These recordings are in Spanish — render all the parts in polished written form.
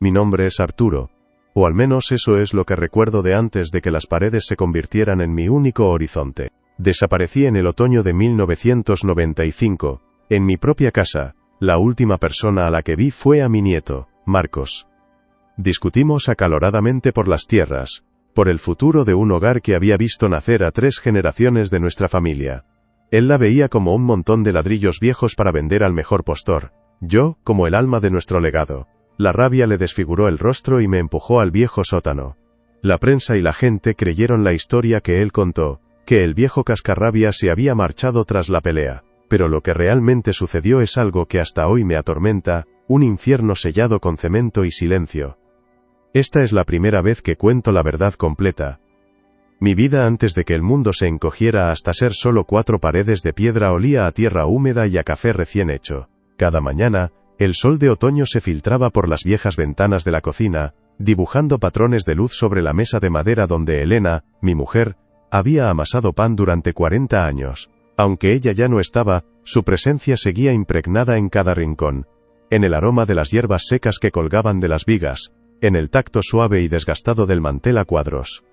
Mi nombre es Arturo. O al menos eso es lo que recuerdo de antes de que las paredes se convirtieran en mi único horizonte. Desaparecí en el otoño de 1995, en mi propia casa. La última persona a la que vi fue a mi nieto, Marcos. Discutimos acaloradamente por las tierras, por el futuro de un hogar que había visto nacer a 3 generaciones de nuestra familia. Él la veía como un montón de ladrillos viejos para vender al mejor postor, yo, como el alma de nuestro legado. La rabia le desfiguró el rostro y me empujó al viejo sótano. La prensa y la gente creyeron la historia que él contó, que el viejo cascarrabias se había marchado tras la pelea, pero lo que realmente sucedió es algo que hasta hoy me atormenta, un infierno sellado con cemento y silencio. Esta es la primera vez que cuento la verdad completa. Mi vida antes de que el mundo se encogiera hasta ser solo 4 paredes de piedra olía a tierra húmeda y a café recién hecho. Cada mañana, el sol de otoño se filtraba por las viejas ventanas de la cocina, dibujando patrones de luz sobre la mesa de madera donde Elena, mi mujer, había amasado pan durante 40 años. Aunque ella ya no estaba, su presencia seguía impregnada en cada rincón, en el aroma de las hierbas secas que colgaban de las vigas, en el tacto suave y desgastado del mantel a cuadros.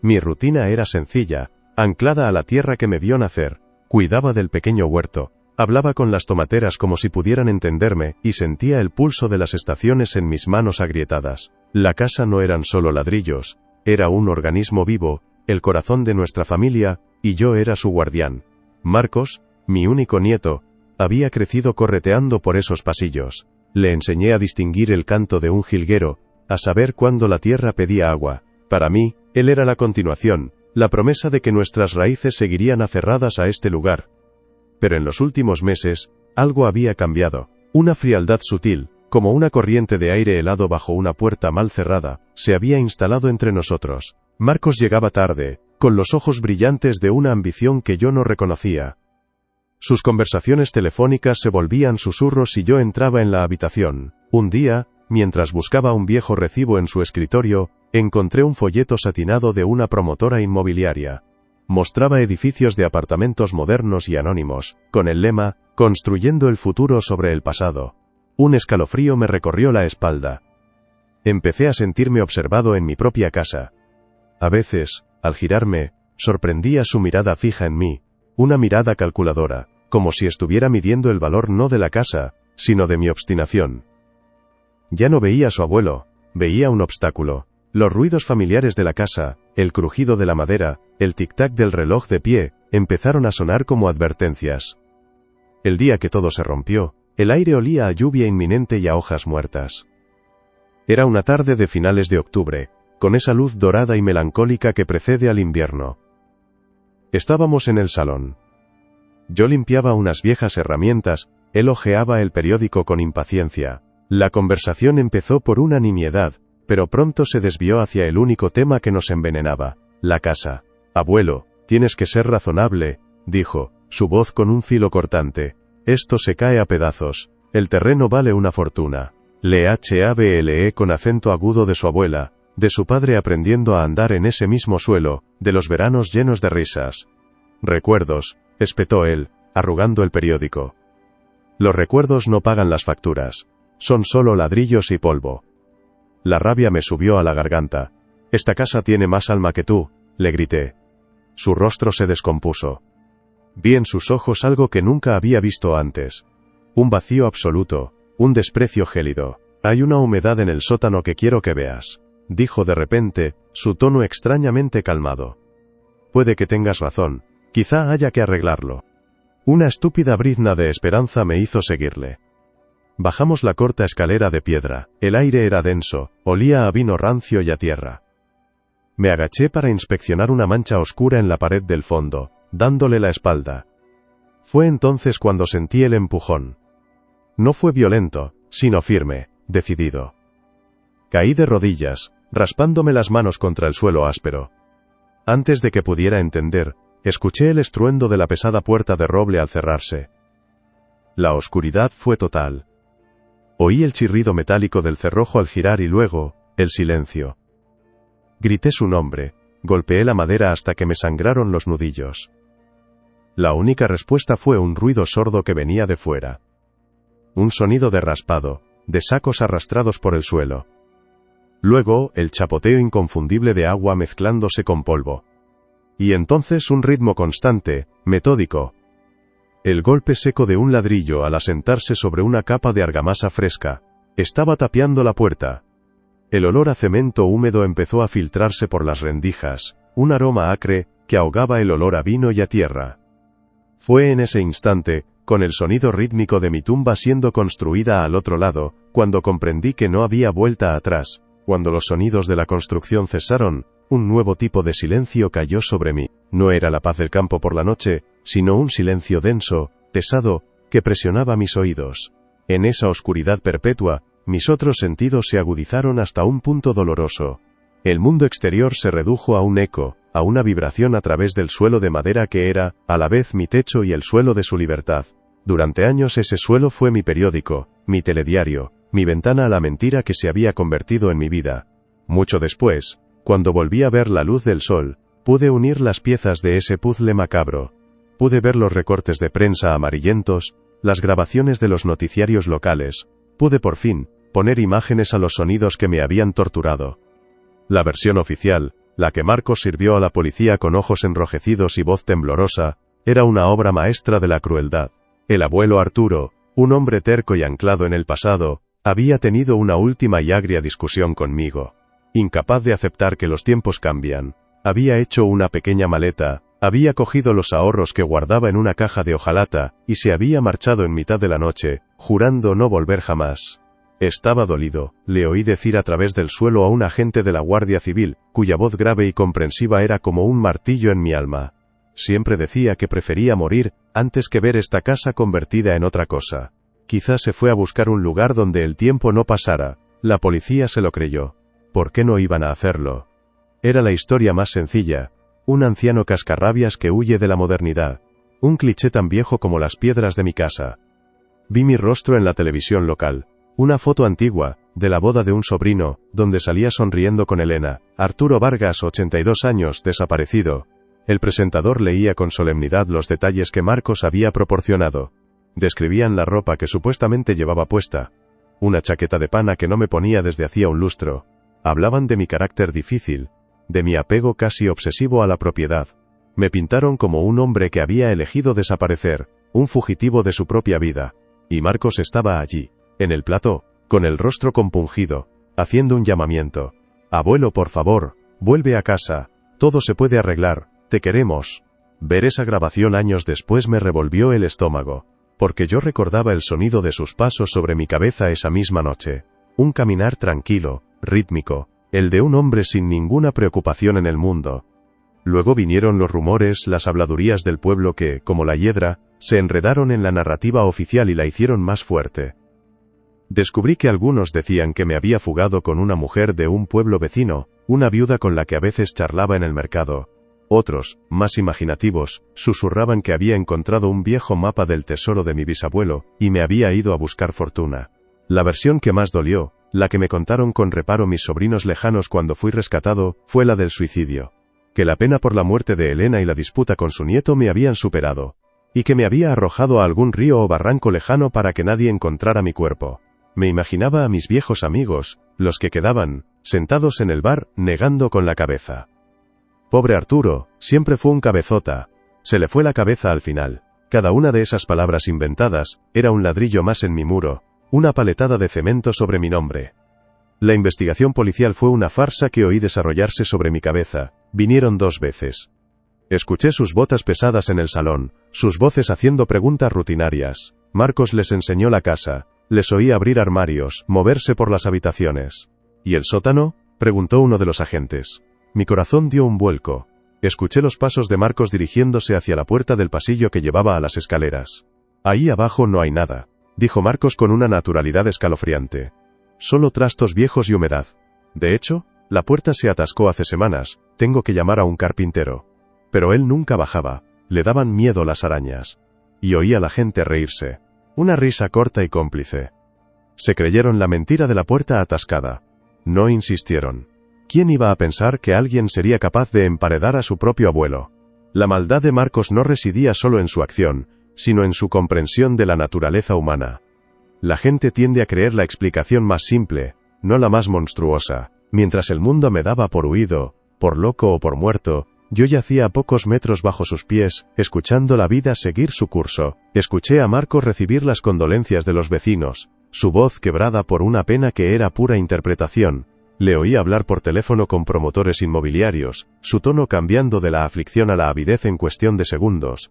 Mi rutina era sencilla, anclada a la tierra que me vio nacer. Cuidaba del pequeño huerto, hablaba con las tomateras como si pudieran entenderme, y sentía el pulso de las estaciones en mis manos agrietadas. La casa no eran solo ladrillos, era un organismo vivo, el corazón de nuestra familia, y yo era su guardián. Marcos, mi único nieto, había crecido correteando por esos pasillos. Le enseñé a distinguir el canto de un jilguero, a saber cuándo la tierra pedía agua. Para mí, él era la continuación, la promesa de que nuestras raíces seguirían aferradas a este lugar. Pero en los últimos meses, algo había cambiado. Una frialdad sutil, como una corriente de aire helado bajo una puerta mal cerrada, se había instalado entre nosotros. Marcos llegaba tarde, con los ojos brillantes de una ambición que yo no reconocía. Sus conversaciones telefónicas se volvían susurros y yo entraba en la habitación. Un día, mientras buscaba un viejo recibo en su escritorio, encontré un folleto satinado de una promotora inmobiliaria. Mostraba edificios de apartamentos modernos y anónimos, con el lema, construyendo el futuro sobre el pasado. Un escalofrío me recorrió la espalda. Empecé a sentirme observado en mi propia casa. A veces, al girarme, sorprendía su mirada fija en mí, una mirada calculadora, como si estuviera midiendo el valor no de la casa, sino de mi obstinación. Ya no veía a su abuelo, veía un obstáculo. Los ruidos familiares de la casa, el crujido de la madera, el tic-tac del reloj de pie, empezaron a sonar como advertencias. El día que todo se rompió, el aire olía a lluvia inminente y a hojas muertas. Era una tarde de finales de octubre, con esa luz dorada y melancólica que precede al invierno. Estábamos en el salón. Yo limpiaba unas viejas herramientas, él hojeaba el periódico con impaciencia. La conversación empezó por una nimiedad, pero pronto se desvió hacia el único tema que nos envenenaba, la casa. Abuelo, tienes que ser razonable, dijo, su voz con un filo cortante. Esto se cae a pedazos, el terreno vale una fortuna. Le hable con acento agudo de su abuela, de su padre aprendiendo a andar en ese mismo suelo, de los veranos llenos de risas. Recuerdos, espetó él, arrugando el periódico. Los recuerdos no pagan las facturas, son solo ladrillos y polvo. La rabia me subió a la garganta. Esta casa tiene más alma que tú, le grité. Su rostro se descompuso. Vi en sus ojos algo que nunca había visto antes. Un vacío absoluto, un desprecio gélido. Hay una humedad en el sótano que quiero que veas, dijo de repente, su tono extrañamente calmado. Puede que tengas razón, quizá haya que arreglarlo. Una estúpida brizna de esperanza me hizo seguirle. Bajamos la corta escalera de piedra, el aire era denso, olía a vino rancio y a tierra. Me agaché para inspeccionar una mancha oscura en la pared del fondo, dándole la espalda. Fue entonces cuando sentí el empujón. No fue violento, sino firme, decidido. Caí de rodillas, raspándome las manos contra el suelo áspero. Antes de que pudiera entender, escuché el estruendo de la pesada puerta de roble al cerrarse. La oscuridad fue total. Oí el chirrido metálico del cerrojo al girar y luego, el silencio. Grité su nombre, golpeé la madera hasta que me sangraron los nudillos. La única respuesta fue un ruido sordo que venía de fuera. Un sonido de raspado, de sacos arrastrados por el suelo. Luego, el chapoteo inconfundible de agua mezclándose con polvo. Y entonces un ritmo constante, metódico. El golpe seco de un ladrillo al asentarse sobre una capa de argamasa fresca. Estaba tapiando la puerta. El olor a cemento húmedo empezó a filtrarse por las rendijas, un aroma acre, que ahogaba el olor a vino y a tierra. Fue en ese instante, con el sonido rítmico de mi tumba siendo construida al otro lado, cuando comprendí que no había vuelta atrás. Cuando los sonidos de la construcción cesaron, un nuevo tipo de silencio cayó sobre mí. No era la paz del campo por la noche, sino un silencio denso, pesado, que presionaba mis oídos. En esa oscuridad perpetua, mis otros sentidos se agudizaron hasta un punto doloroso. El mundo exterior se redujo a un eco, a una vibración a través del suelo de madera que era, a la vez mi techo y el suelo de su libertad. Durante años ese suelo fue mi periódico, mi telediario, mi ventana a la mentira que se había convertido en mi vida. Mucho después, cuando volví a ver la luz del sol, pude unir las piezas de ese puzzle macabro. Pude ver los recortes de prensa amarillentos, las grabaciones de los noticiarios locales. Pude por fin poner imágenes a los sonidos que me habían torturado. La versión oficial, la que Marcos sirvió a la policía con ojos enrojecidos y voz temblorosa, era una obra maestra de la crueldad. El abuelo Arturo, un hombre terco y anclado en el pasado, había tenido una última y agria discusión conmigo. Incapaz de aceptar que los tiempos cambian, había hecho una pequeña maleta, había cogido los ahorros que guardaba en una caja de hojalata, y se había marchado en mitad de la noche, jurando no volver jamás. Estaba dolido, le oí decir a través del suelo a un agente de la Guardia Civil, cuya voz grave y comprensiva era como un martillo en mi alma. Siempre decía que prefería morir, antes que ver esta casa convertida en otra cosa. Quizás se fue a buscar un lugar donde el tiempo no pasara. La policía se lo creyó. ¿Por qué no iban a hacerlo? Era la historia más sencilla. Un anciano cascarrabias que huye de la modernidad. Un cliché tan viejo como las piedras de mi casa. Vi mi rostro en la televisión local. Una foto antigua, de la boda de un sobrino, donde salía sonriendo con Elena. Arturo Vargas, 82 años, desaparecido. El presentador leía con solemnidad los detalles que Marcos había proporcionado. Describían la ropa que supuestamente llevaba puesta. Una chaqueta de pana que no me ponía desde hacía un lustro. Hablaban de mi carácter difícil, de mi apego casi obsesivo a la propiedad. Me pintaron como un hombre que había elegido desaparecer, un fugitivo de su propia vida. Y Marcos estaba allí, en el plató, con el rostro compungido, haciendo un llamamiento. Abuelo, por favor, vuelve a casa. Todo se puede arreglar, te queremos. Ver esa grabación años después me revolvió el estómago, porque yo recordaba el sonido de sus pasos sobre mi cabeza esa misma noche. Un caminar tranquilo, rítmico, el de un hombre sin ninguna preocupación en el mundo. Luego vinieron los rumores, las habladurías del pueblo que, como la hiedra, se enredaron en la narrativa oficial y la hicieron más fuerte. Descubrí que algunos decían que me había fugado con una mujer de un pueblo vecino, una viuda con la que a veces charlaba en el mercado. Otros, más imaginativos, susurraban que había encontrado un viejo mapa del tesoro de mi bisabuelo, y me había ido a buscar fortuna. La versión que más dolió, la que me contaron con reparo mis sobrinos lejanos cuando fui rescatado, fue la del suicidio. Que la pena por la muerte de Elena y la disputa con su nieto me habían superado. Y que me había arrojado a algún río o barranco lejano para que nadie encontrara mi cuerpo. Me imaginaba a mis viejos amigos, los que quedaban, sentados en el bar, negando con la cabeza. Pobre Arturo, siempre fue un cabezota. Se le fue la cabeza al final. Cada una de esas palabras inventadas, era un ladrillo más en mi muro, una paletada de cemento sobre mi nombre. La investigación policial fue una farsa que oí desarrollarse sobre mi cabeza. Vinieron 2 veces. Escuché sus botas pesadas en el salón, sus voces haciendo preguntas rutinarias. Marcos les enseñó la casa. Les oí abrir armarios, moverse por las habitaciones. ¿Y el sótano?, preguntó uno de los agentes. Mi corazón dio un vuelco. Escuché los pasos de Marcos dirigiéndose hacia la puerta del pasillo que llevaba a las escaleras. Ahí abajo no hay nada, dijo Marcos con una naturalidad escalofriante. Solo trastos viejos y humedad. De hecho, la puerta se atascó hace semanas, tengo que llamar a un carpintero. Pero él nunca bajaba, le daban miedo las arañas. Y oí a la gente reírse. Una risa corta y cómplice. Se creyeron la mentira de la puerta atascada. No insistieron. ¿Quién iba a pensar que alguien sería capaz de emparedar a su propio abuelo? La maldad de Marcos no residía solo en su acción, sino en su comprensión de la naturaleza humana. La gente tiende a creer la explicación más simple, no la más monstruosa. Mientras el mundo me daba por huido, por loco o por muerto, yo yacía a pocos metros bajo sus pies, escuchando la vida seguir su curso. Escuché a Marcos recibir las condolencias de los vecinos, su voz quebrada por una pena que era pura interpretación. Le oí hablar por teléfono con promotores inmobiliarios, su tono cambiando de la aflicción a la avidez en cuestión de segundos.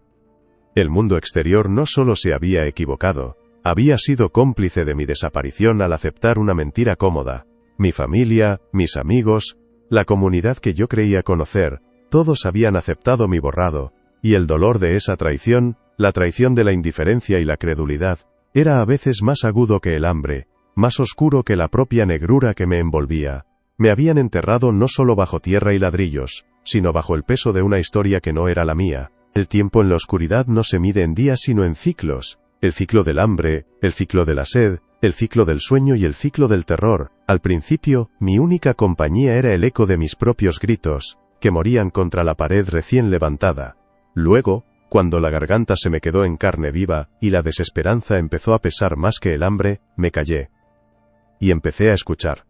El mundo exterior no solo se había equivocado, había sido cómplice de mi desaparición al aceptar una mentira cómoda. Mi familia, mis amigos, la comunidad que yo creía conocer, todos habían aceptado mi borrado, y el dolor de esa traición, la traición de la indiferencia y la credulidad, era a veces más agudo que el hambre, más oscuro que la propia negrura que me envolvía. Me habían enterrado no solo bajo tierra y ladrillos, sino bajo el peso de una historia que no era la mía. El tiempo en la oscuridad no se mide en días sino en ciclos. El ciclo del hambre, el ciclo de la sed, el ciclo del sueño y el ciclo del terror. Al principio, mi única compañía era el eco de mis propios gritos, que morían contra la pared recién levantada. Luego, cuando la garganta se me quedó en carne viva, y la desesperanza empezó a pesar más que el hambre, me callé. Y empecé a escuchar.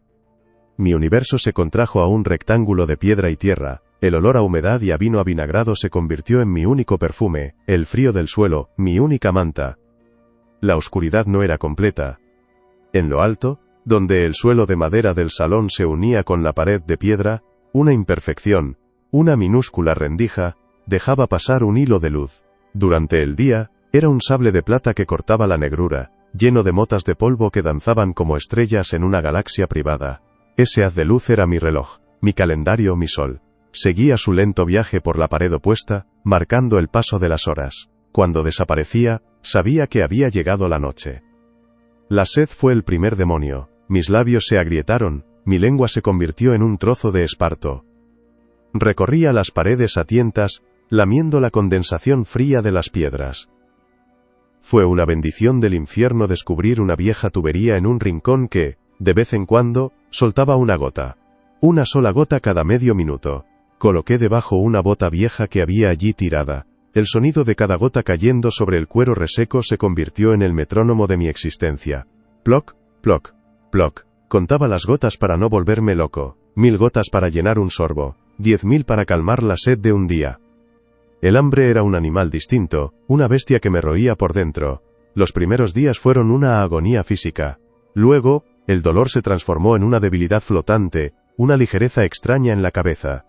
Mi universo se contrajo a un rectángulo de piedra y tierra, el olor a humedad y a vino avinagrado se convirtió en mi único perfume, el frío del suelo, mi única manta. La oscuridad no era completa. En lo alto, donde el suelo de madera del salón se unía con la pared de piedra, una imperfección, una minúscula rendija, dejaba pasar un hilo de luz. Durante el día, era un sable de plata que cortaba la negrura, lleno de motas de polvo que danzaban como estrellas en una galaxia privada. Ese haz de luz era mi reloj, mi calendario, mi sol. Seguía su lento viaje por la pared opuesta, marcando el paso de las horas. Cuando desaparecía, sabía que había llegado la noche. La sed fue el primer demonio. Mis labios se agrietaron, mi lengua se convirtió en un trozo de esparto. Recorría las paredes a tientas, lamiendo la condensación fría de las piedras. Fue una bendición del infierno descubrir una vieja tubería en un rincón que, de vez en cuando, soltaba una gota. Una sola gota cada medio minuto. Coloqué debajo una bota vieja que había allí tirada. El sonido de cada gota cayendo sobre el cuero reseco se convirtió en el metrónomo de mi existencia. Ploc, ploc, ploc. Contaba las gotas para no volverme loco. 1000 gotas para llenar un sorbo. 10.000 para calmar la sed de un día. El hambre era un animal distinto, una bestia que me roía por dentro. Los primeros días fueron una agonía física. Luego, el dolor se transformó en una debilidad flotante, una ligereza extraña en la cabeza.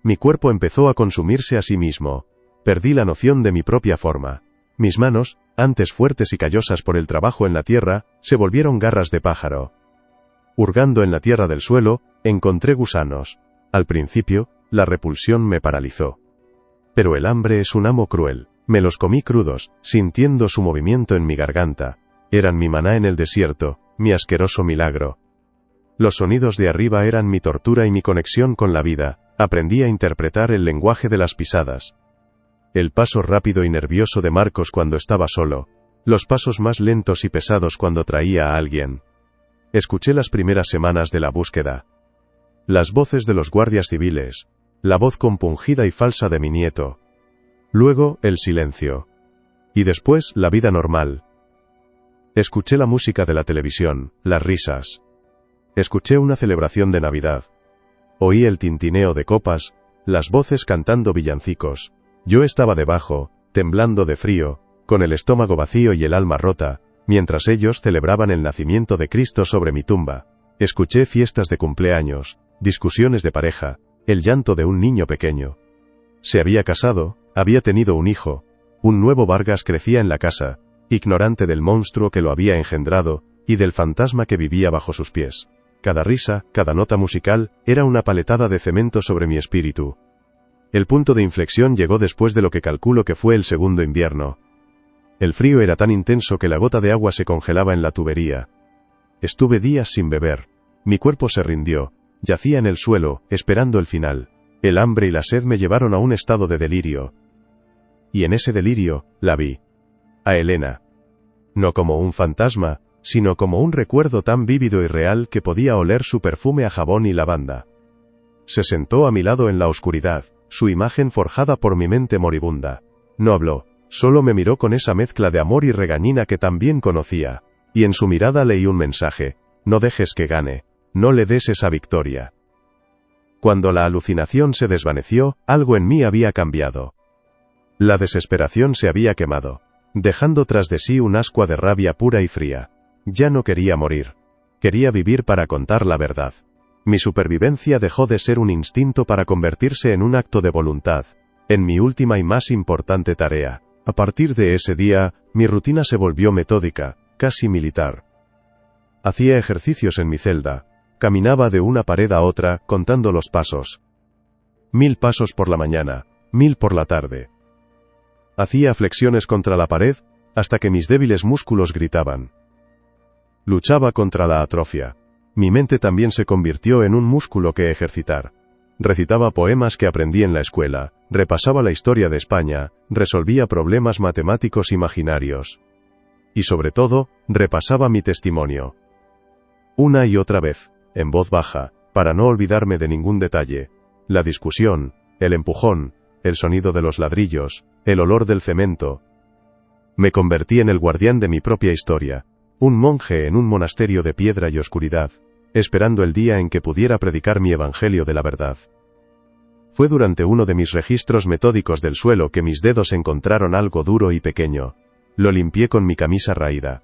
Mi cuerpo empezó a consumirse a sí mismo. Perdí la noción de mi propia forma. Mis manos, antes fuertes y callosas por el trabajo en la tierra, se volvieron garras de pájaro. Hurgando en la tierra del suelo, encontré gusanos. Al principio, la repulsión me paralizó. Pero el hambre es un amo cruel. Me los comí crudos, sintiendo su movimiento en mi garganta. Eran mi maná en el desierto, mi asqueroso milagro. Los sonidos de arriba eran mi tortura y mi conexión con la vida. Aprendí a interpretar el lenguaje de las pisadas. El paso rápido y nervioso de Marcos cuando estaba solo. Los pasos más lentos y pesados cuando traía a alguien. Escuché las primeras semanas de la búsqueda. Las voces de los guardias civiles. La voz compungida y falsa de mi nieto. Luego, el silencio. Y después, la vida normal. Escuché la música de la televisión, las risas. Escuché una celebración de Navidad. Oí el tintineo de copas, las voces cantando villancicos. Yo estaba debajo, temblando de frío, con el estómago vacío y el alma rota, mientras ellos celebraban el nacimiento de Cristo sobre mi tumba. Escuché fiestas de cumpleaños, discusiones de pareja, el llanto de un niño pequeño. Se había casado, había tenido un hijo, un nuevo Vargas crecía en la casa, ignorante del monstruo que lo había engendrado, y del fantasma que vivía bajo sus pies. Cada risa, cada nota musical, era una paletada de cemento sobre mi espíritu. El punto de inflexión llegó después de lo que calculo que fue el segundo invierno. El frío era tan intenso que la gota de agua se congelaba en la tubería. Estuve días sin beber. Mi cuerpo se rindió. Yacía en el suelo, esperando el final. El hambre y la sed me llevaron a un estado de delirio. Y en ese delirio, la vi. A Elena. No como un fantasma, sino como un recuerdo tan vívido y real que podía oler su perfume a jabón y lavanda. Se sentó a mi lado en la oscuridad, su imagen forjada por mi mente moribunda. No habló, solo me miró con esa mezcla de amor y regañina que tan bien conocía. Y en su mirada leí un mensaje. no dejes que gane, no le des esa victoria. Cuando la alucinación se desvaneció, algo en mí había cambiado. La desesperación se había quemado, dejando tras de sí un ascua de rabia pura y fría. Ya no quería morir. Quería vivir para contar la verdad. Mi supervivencia dejó de ser un instinto para convertirse en un acto de voluntad, en mi última y más importante tarea. A partir de ese día, mi rutina se volvió metódica, casi militar. Hacía ejercicios en mi celda, caminaba de una pared a otra, contando los pasos. 1000 pasos por la mañana, 1000 por la tarde. Hacía flexiones contra la pared, hasta que mis débiles músculos gritaban. Luchaba contra la atrofia. Mi mente también se convirtió en un músculo que ejercitar. Recitaba poemas que aprendí en la escuela, repasaba la historia de España, resolvía problemas matemáticos imaginarios. Y sobre todo, repasaba mi testimonio. Una y otra vez, en voz baja, para no olvidarme de ningún detalle. La discusión, el empujón, el sonido de los ladrillos, el olor del cemento. Me convertí en el guardián de mi propia historia, un monje en un monasterio de piedra y oscuridad, esperando el día en que pudiera predicar mi evangelio de la verdad. Fue durante uno de mis registros metódicos del suelo que mis dedos encontraron algo duro y pequeño. Lo limpié con mi camisa raída.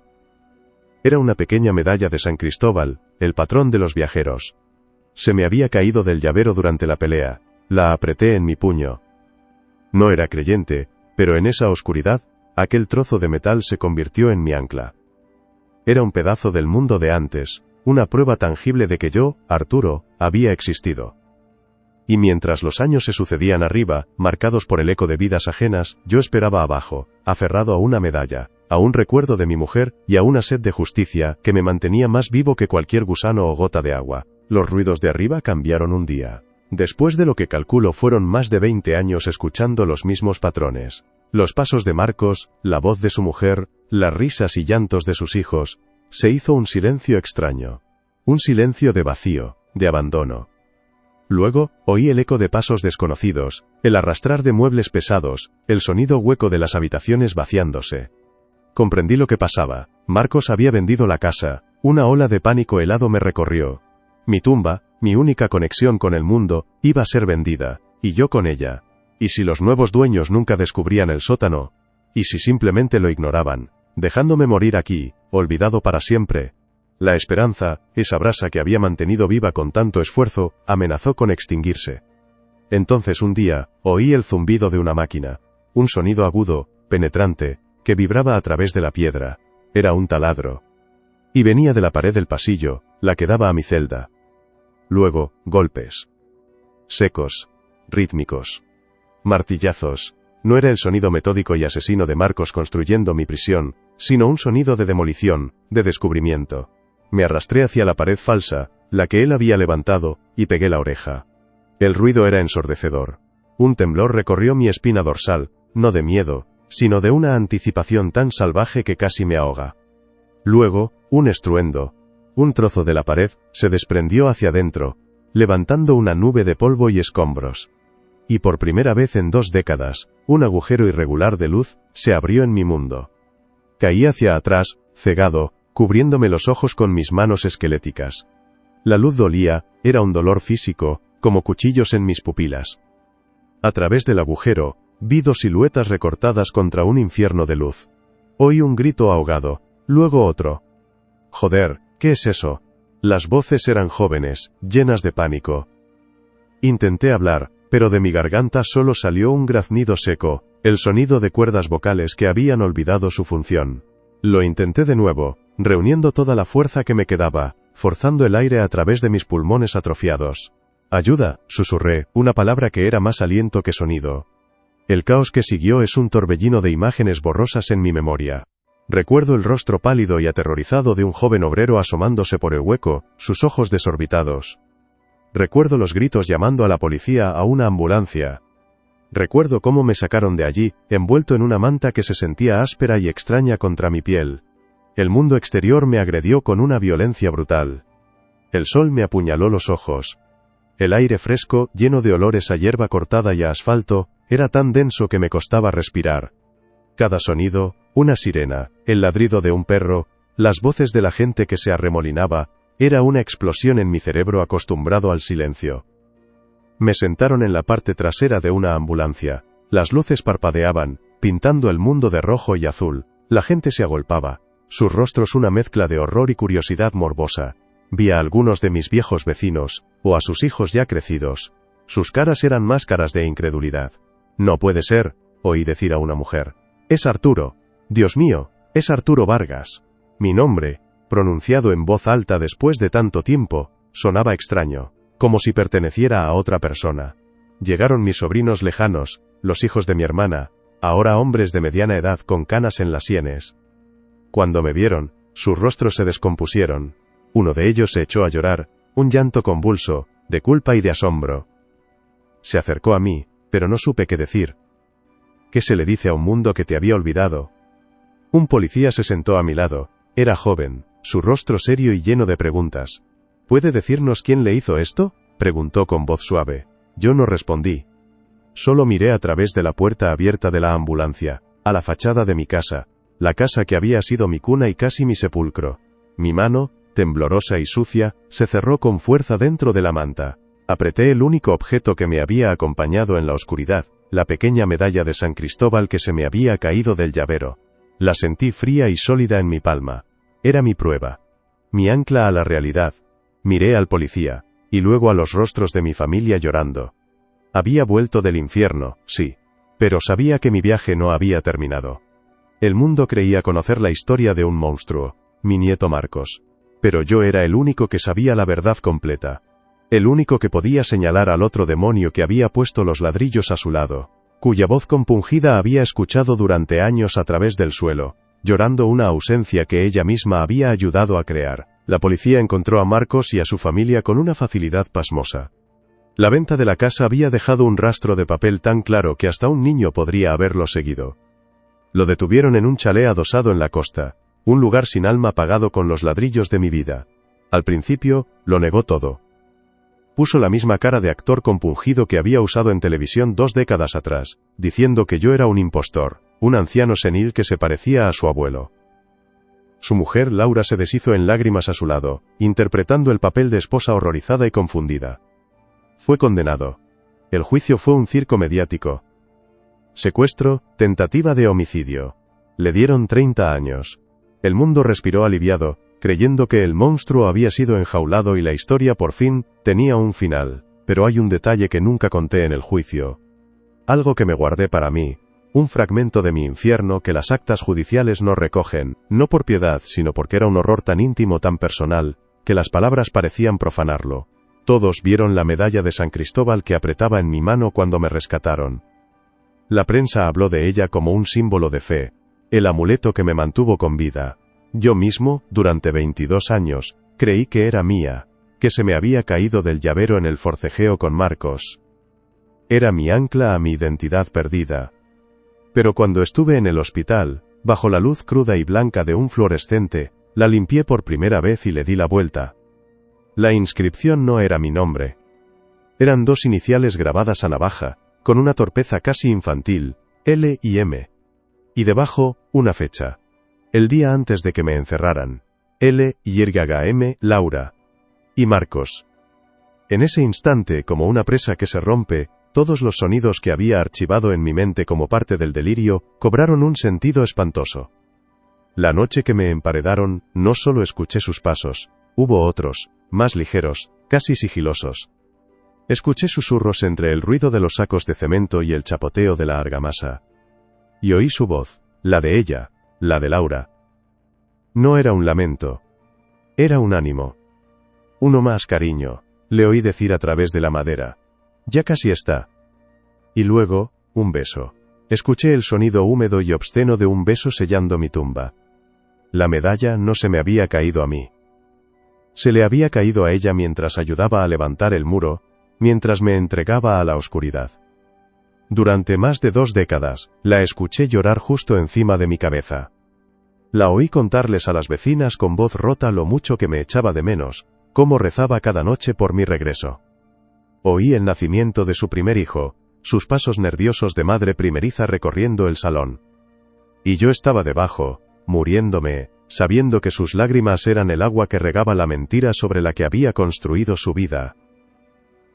Era una pequeña medalla de San Cristóbal, el patrón de los viajeros. Se me había caído del llavero durante la pelea, la apreté en mi puño. No era creyente, pero en esa oscuridad, aquel trozo de metal se convirtió en mi ancla. Era un pedazo del mundo de antes, una prueba tangible de que yo, Arturo, había existido. Y mientras los años se sucedían arriba, marcados por el eco de vidas ajenas, yo esperaba abajo, aferrado a una medalla, a un recuerdo de mi mujer y a una sed de justicia que me mantenía más vivo que cualquier gusano o gota de agua. Los ruidos de arriba cambiaron un día. Después de lo que calculo fueron más de 20 años escuchando los mismos patrones. Los pasos de Marcos, la voz de su mujer, las risas y llantos de sus hijos. Se hizo un silencio extraño. Un silencio de vacío, de abandono. Luego, oí el eco de pasos desconocidos, el arrastrar de muebles pesados, el sonido hueco de las habitaciones vaciándose. Comprendí lo que pasaba. Marcos había vendido la casa. Una ola de pánico helado me recorrió. Mi tumba, mi única conexión con el mundo, iba a ser vendida, y yo con ella. ¿Y si los nuevos dueños nunca descubrían el sótano? ¿Y si simplemente lo ignoraban, dejándome morir aquí, olvidado para siempre? La esperanza, esa brasa que había mantenido viva con tanto esfuerzo, amenazó con extinguirse. Entonces un día, oí el zumbido de una máquina. Un sonido agudo, penetrante, que vibraba a través de la piedra. Era un taladro. Y venía de la pared del pasillo, la que daba a mi celda. Luego, golpes. Secos. Rítmicos. Martillazos. No era el sonido metódico y asesino de Marcos construyendo mi prisión, sino un sonido de demolición, de descubrimiento. Me arrastré hacia la pared falsa, la que él había levantado, y pegué la oreja. El ruido era ensordecedor. Un temblor recorrió mi espina dorsal, no de miedo, sino de una anticipación tan salvaje que casi me ahoga. Luego, un estruendo. Un trozo de la pared se desprendió hacia adentro, levantando una nube de polvo y escombros. Y por primera vez en 2 décadas, un agujero irregular de luz se abrió en mi mundo. Caí hacia atrás, cegado, cubriéndome los ojos con mis manos esqueléticas. La luz dolía, era un dolor físico, como cuchillos en mis pupilas. A través del agujero, vi 2 siluetas recortadas contra un infierno de luz. Oí un grito ahogado, luego otro. Joder, ¿qué es eso? Las voces eran jóvenes, llenas de pánico. Intenté hablar, pero de mi garganta solo salió un graznido seco, el sonido de cuerdas vocales que habían olvidado su función. Lo intenté de nuevo, reuniendo toda la fuerza que me quedaba, forzando el aire a través de mis pulmones atrofiados. «Ayuda», susurré, una palabra que era más aliento que sonido. El caos que siguió es un torbellino de imágenes borrosas en mi memoria. Recuerdo el rostro pálido y aterrorizado de un joven obrero asomándose por el hueco, sus ojos desorbitados. Recuerdo los gritos llamando a la policía, a una ambulancia. Recuerdo cómo me sacaron de allí, envuelto en una manta que se sentía áspera y extraña contra mi piel. El mundo exterior me agredió con una violencia brutal. El sol me apuñaló los ojos. El aire fresco, lleno de olores a hierba cortada y a asfalto, era tan denso que me costaba respirar. Cada sonido, una sirena, el ladrido de un perro, las voces de la gente que se arremolinaba, Era una explosión en mi cerebro acostumbrado al silencio. Me sentaron en la parte trasera de una ambulancia. Las luces parpadeaban, pintando el mundo de rojo y azul. La gente se agolpaba. Sus rostros una mezcla de horror y curiosidad morbosa. Vi a algunos de mis viejos vecinos, o a sus hijos ya crecidos. Sus caras eran máscaras de incredulidad. «No puede ser», oí decir a una mujer. «Es Arturo. Dios mío, es Arturo Vargas». Mi nombre, pronunciado en voz alta después de tanto tiempo, sonaba extraño, como si perteneciera a otra persona. Llegaron mis sobrinos lejanos, los hijos de mi hermana, ahora hombres de mediana edad con canas en las sienes. Cuando me vieron, sus rostros se descompusieron. Uno de ellos se echó a llorar, un llanto convulso, de culpa y de asombro. Se acercó a mí, pero no supe qué decir. ¿Qué se le dice a un mundo que te había olvidado? Un policía se sentó a mi lado. Era joven, su rostro serio y lleno de preguntas. ¿Puede decirnos quién le hizo esto?, preguntó con voz suave. Yo no respondí. Solo miré a través de la puerta abierta de la ambulancia, a la fachada de mi casa, la casa que había sido mi cuna y casi mi sepulcro. Mi mano, temblorosa y sucia, se cerró con fuerza dentro de la manta. Apreté el único objeto que me había acompañado en la oscuridad, la pequeña medalla de San Cristóbal que se me había caído del llavero. La sentí fría y sólida en mi palma. Era mi prueba. Mi ancla a la realidad. Miré al policía, y luego a los rostros de mi familia llorando. Había vuelto del infierno, sí. Pero sabía que mi viaje no había terminado. El mundo creía conocer la historia de un monstruo, mi nieto Marcos. Pero yo era el único que sabía la verdad completa. El único que podía señalar al otro demonio que había puesto los ladrillos a su lado, cuya voz compungida había escuchado durante años a través del suelo, llorando una ausencia que ella misma había ayudado a crear. La policía encontró a Marcos y a su familia con una facilidad pasmosa. La venta de la casa había dejado un rastro de papel tan claro que hasta un niño podría haberlo seguido. Lo detuvieron en un chalet adosado en la costa, un lugar sin alma pagado con los ladrillos de mi vida. Al principio, lo negó todo. Puso la misma cara de actor compungido que había usado en televisión 2 décadas atrás, diciendo que yo era un impostor, un anciano senil que se parecía a su abuelo. Su mujer Laura se deshizo en lágrimas a su lado, interpretando el papel de esposa horrorizada y confundida. Fue condenado. El juicio fue un circo mediático. Secuestro, tentativa de homicidio. Le dieron 30 años. El mundo respiró aliviado, creyendo que el monstruo había sido enjaulado y la historia por fin tenía un final. Pero hay un detalle que nunca conté en el juicio. Algo que me guardé para mí. Un fragmento de mi infierno que las actas judiciales no recogen, no por piedad sino porque era un horror tan íntimo, tan personal, que las palabras parecían profanarlo. Todos vieron la medalla de San Cristóbal que apretaba en mi mano cuando me rescataron. La prensa habló de ella como un símbolo de fe, el amuleto que me mantuvo con vida. Yo mismo, durante 22 años, creí que era mía, que se me había caído del llavero en el forcejeo con Marcos. Era mi ancla a mi identidad perdida. Pero cuando estuve en el hospital, bajo la luz cruda y blanca de un fluorescente, la limpié por primera vez y le di la vuelta. La inscripción no era mi nombre. Eran 2 iniciales grabadas a navaja, con una torpeza casi infantil, L y M. Y debajo, una fecha. El día antes de que me encerraran. L y M, Laura. Y Marcos. En ese instante, como una presa que se rompe, todos los sonidos que había archivado en mi mente como parte del delirio, cobraron un sentido espantoso. La noche que me emparedaron, no solo escuché sus pasos, hubo otros, más ligeros, casi sigilosos. Escuché susurros entre el ruido de los sacos de cemento y el chapoteo de la argamasa. Y oí su voz, la de ella, la de Laura. No era un lamento. Era un ánimo. Uno más, cariño, le oí decir a través de la madera. Ya casi está. Y luego, un beso. Escuché el sonido húmedo y obsceno de un beso sellando mi tumba. La medalla no se me había caído a mí. Se le había caído a ella mientras ayudaba a levantar el muro, mientras me entregaba a la oscuridad. Durante más de 2 décadas, la escuché llorar justo encima de mi cabeza. La oí contarles a las vecinas con voz rota lo mucho que me echaba de menos, cómo rezaba cada noche por mi regreso. Oí el nacimiento de su primer hijo, sus pasos nerviosos de madre primeriza recorriendo el salón. Y yo estaba debajo, muriéndome, sabiendo que sus lágrimas eran el agua que regaba la mentira sobre la que había construido su vida.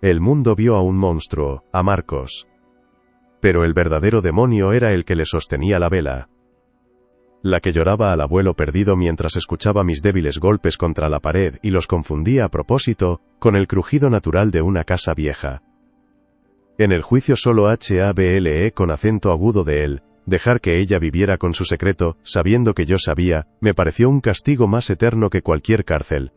El mundo vio a un monstruo, a Marcos. Pero el verdadero demonio era el que le sostenía la vela. La que lloraba al abuelo perdido mientras escuchaba mis débiles golpes contra la pared y los confundía a propósito con el crujido natural de una casa vieja. En el juicio solo hable con acento agudo de él, dejar que ella viviera con su secreto, sabiendo que yo sabía, me pareció un castigo más eterno que cualquier cárcel.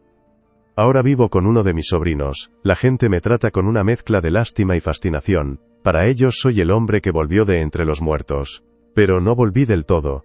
Ahora vivo con uno de mis sobrinos, la gente me trata con una mezcla de lástima y fascinación, para ellos soy el hombre que volvió de entre los muertos. Pero no volví del todo.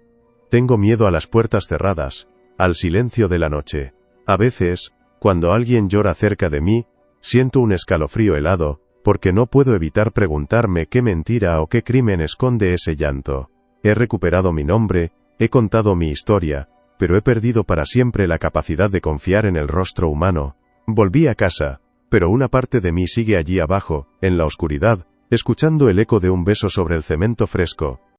Tengo miedo a las puertas cerradas, al silencio de la noche. A veces, cuando alguien llora cerca de mí, siento un escalofrío helado, porque no puedo evitar preguntarme qué mentira o qué crimen esconde ese llanto. He recuperado mi nombre, he contado mi historia, pero he perdido para siempre la capacidad de confiar en el rostro humano. Volví a casa, pero una parte de mí sigue allí abajo, en la oscuridad, escuchando el eco de un beso sobre el cemento fresco,